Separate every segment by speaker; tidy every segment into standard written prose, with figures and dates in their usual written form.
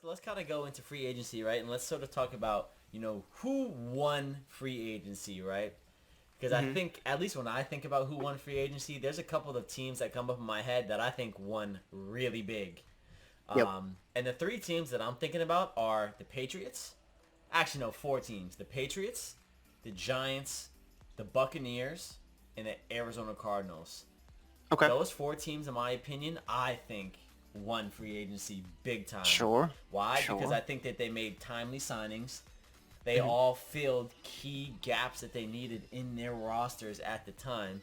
Speaker 1: let's kind of go into free agency, right? And let's sort of talk about who won free agency, right? Because I
Speaker 2: Hmm.
Speaker 1: think at least when I think about who won free agency, there's a couple of teams that come up in my head that I think won really big.
Speaker 2: Yep.
Speaker 1: And the three teams that I'm thinking about are the Patriots. Actually, no, four teams: the Patriots, the Giants, the Buccaneers, and the Arizona Cardinals.
Speaker 2: Okay.
Speaker 1: Those four teams, in my opinion, I think won free agency big time.
Speaker 2: Sure.
Speaker 1: Why? Because
Speaker 2: Sure.
Speaker 1: I think that they made timely signings. They
Speaker 2: Hmm.
Speaker 1: all filled key gaps that they needed in their rosters at the time.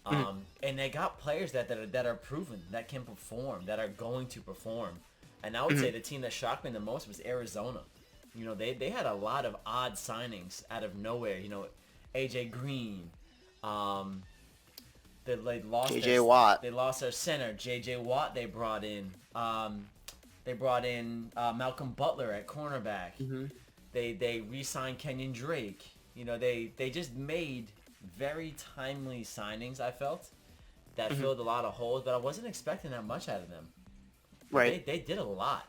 Speaker 2: Hmm.
Speaker 1: And they got players that are proven, that can perform, that are going to perform. And I would
Speaker 2: Hmm.
Speaker 1: say the team that shocked me the most was Arizona. They had a lot of odd signings out of nowhere. AJ Green, um, they lost their
Speaker 2: JJ Watt.
Speaker 1: they lost their center JJ Watt. They brought in Malcolm Butler at cornerback.
Speaker 2: Hmm.
Speaker 1: They re-signed Kenyon Drake. They just made very timely signings. I felt that
Speaker 2: Hmm.
Speaker 1: filled a lot of holes, but I wasn't expecting that much out of them. But
Speaker 2: Right.
Speaker 1: they did a lot.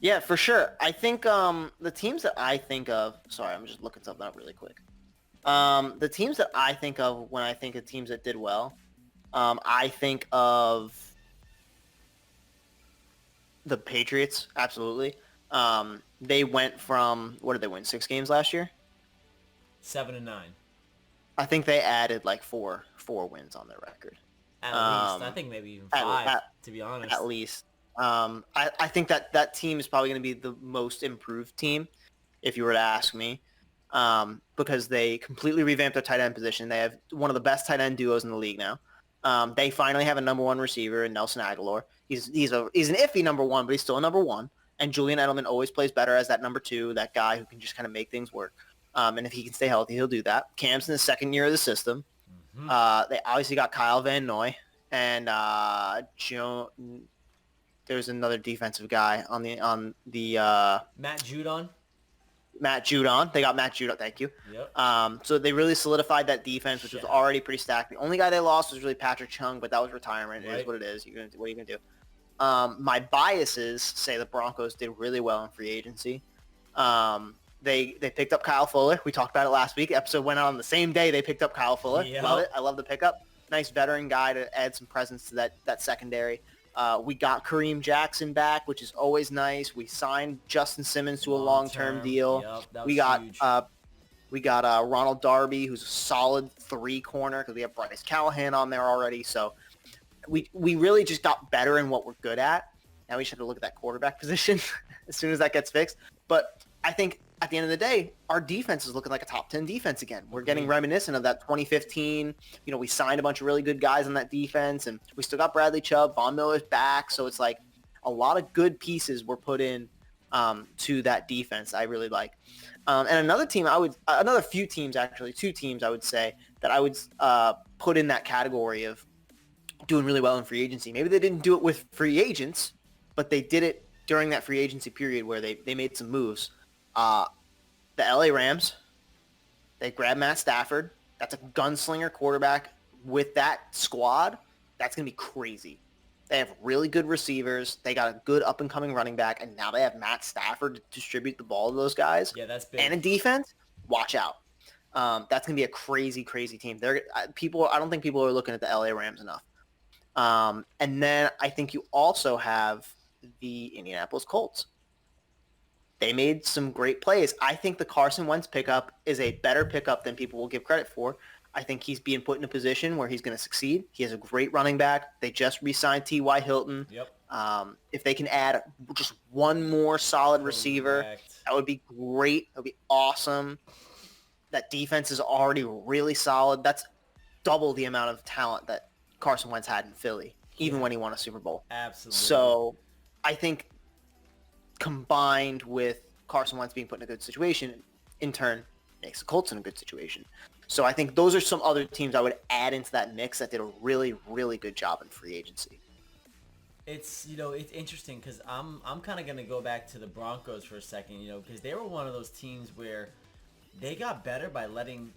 Speaker 2: Yeah, for sure. I think the teams that I think of. Sorry, I'm just looking something up really quick. The teams that I think of when I think of teams that did well, I think of the Patriots. Absolutely. They went from what did they win? 6 games last year.
Speaker 1: 7-9
Speaker 2: I think they added like four wins on their record.
Speaker 1: at least. I
Speaker 2: Um,
Speaker 1: think maybe even
Speaker 2: at,
Speaker 1: five,
Speaker 2: at
Speaker 1: to be
Speaker 2: at
Speaker 1: honest.
Speaker 2: least. I think that team is probably going to be the most improved team, if you were to ask me, because they completely revamped their tight end position. They have one of the best tight end duos in the league now. They finally have a number one receiver in Nelson Aguilar. He's an iffy number one, but he's still a number one. And Julian Edelman always plays better as that number two, that guy who can just kind of make things work. And if he can stay healthy, he'll do that. Cam's in the second year of the system.
Speaker 1: Hmm.
Speaker 2: They obviously got Kyle Van Noy and Joe. There's another defensive guy on the
Speaker 1: Matt Judon.
Speaker 2: Matt Judon. They got Matt Judon. Thank you.
Speaker 1: Yep.
Speaker 2: So they really solidified that defense, which was
Speaker 1: Yeah.
Speaker 2: already pretty stacked. The only guy they lost was really Patrick Chung, but that was retirement. It is
Speaker 1: Right.
Speaker 2: what it is. What are you gonna do? My biases say the Broncos did really well in free agency. They picked up Kyle Fuller. We talked about it last week. Episode went out on the same day they picked up Kyle Fuller.
Speaker 1: Yep.
Speaker 2: Love it. I love the pickup. Nice veteran guy to add some presence to that secondary. We got Kareem Jackson back, which is always nice. We signed Justin Simmons to a long-term deal.
Speaker 1: Yep. That
Speaker 2: We
Speaker 1: was
Speaker 2: got
Speaker 1: huge.
Speaker 2: Ronald Darby, who's a solid 3 corner because we have Bryce Callahan on there already. So we really just got better in what we're good at. Now we just have to look at that quarterback position as soon as that gets fixed. But I think at the end of the day, our defense is looking like a top 10 defense again. We're getting
Speaker 1: Agreed.
Speaker 2: reminiscent of that 2015. We signed a bunch of really good guys on that defense, and we still got Bradley Chubb. Von Miller's back. So it's like a lot of good pieces were put in to that defense I really like. And another few teams, actually, 2 teams I would say that I would put in that category of doing really well in free agency. Maybe they didn't do it with free agents, but they did it during that free agency period where they made some moves. The LA Rams, they grabbed Matt Stafford. That's a gunslinger quarterback. With that squad, that's going to be crazy. They have really good receivers. They got a good up-and-coming running back, and now they have Matt Stafford to distribute the ball to those guys.
Speaker 1: Yeah, that's
Speaker 2: And a
Speaker 1: big.
Speaker 2: defense, watch out. That's going to be a crazy, crazy team. I don't think people are looking at the LA Rams enough. And then I think you also have the Indianapolis Colts. They made some great plays. I think the Carson Wentz pickup is a better pickup than people will give credit for. I think he's being put in a position where he's going to succeed. He has a great running back. They just re-signed T.Y. Hilton.
Speaker 1: Yep.
Speaker 2: If they can add just one more solid receiver,
Speaker 1: Correct.
Speaker 2: that would be great. That would be awesome. That defense is already really solid. That's double the amount of talent that Carson Wentz had in Philly, even
Speaker 1: Yeah.
Speaker 2: when he won a Super Bowl.
Speaker 1: Absolutely.
Speaker 2: So I think combined with Carson Wentz being put in a good situation, in turn, makes the Colts in a good situation. So I think those are some other teams I would add into that mix that did a really, really good job in free agency.
Speaker 1: It's interesting because I'm kind of gonna go back to the Broncos for a second, because they were one of those teams where they got better by letting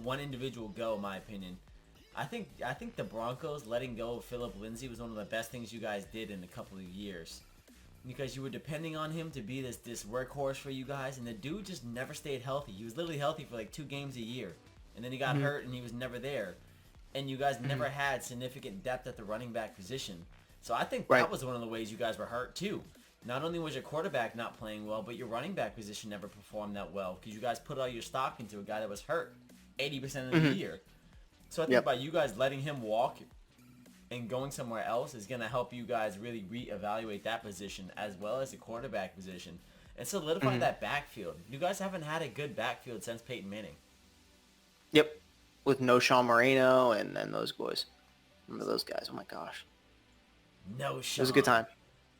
Speaker 1: one individual go. In my opinion, I think the Broncos letting go of Philip Lindsay was one of the best things you guys did in a couple of years. because you were depending on him to be this workhorse for you guys, and the dude just never stayed healthy. He was literally healthy for like 2 games a year, and then he got hurt and he was never there, and you guys never had significant depth at the running back position. So I think that was one of the ways you guys were hurt too. Not only was your quarterback not playing well, but your running back position never performed that well because you guys put all your stock into a guy that was hurt 80% of the year. So I think by you guys letting him walk and going somewhere else is going to help you guys really reevaluate that position as well as the quarterback position and solidify that backfield. You guys haven't had a good backfield since Peyton Manning.
Speaker 2: Yep. With no Sean Moreno and those boys. Remember those guys? Oh my gosh.
Speaker 1: No Sean.
Speaker 2: It was a good time.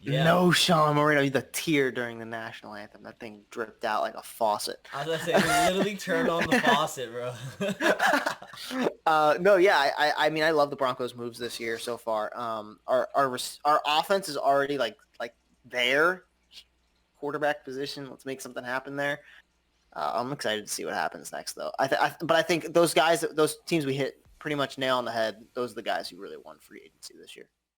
Speaker 1: Yeah.
Speaker 2: No Sean Moreno. The tear during the national anthem. That thing dripped out like a faucet.
Speaker 1: I was going to say, they literally turned on the faucet, bro.
Speaker 2: No, yeah. I mean, I love the Broncos' moves this year so far. Our offense is already like there. Quarterback position. Let's make something happen there. I'm excited to see what happens next, though. But I think those guys, those teams we hit pretty much nail on the head. Those are the guys who really won free agency this year.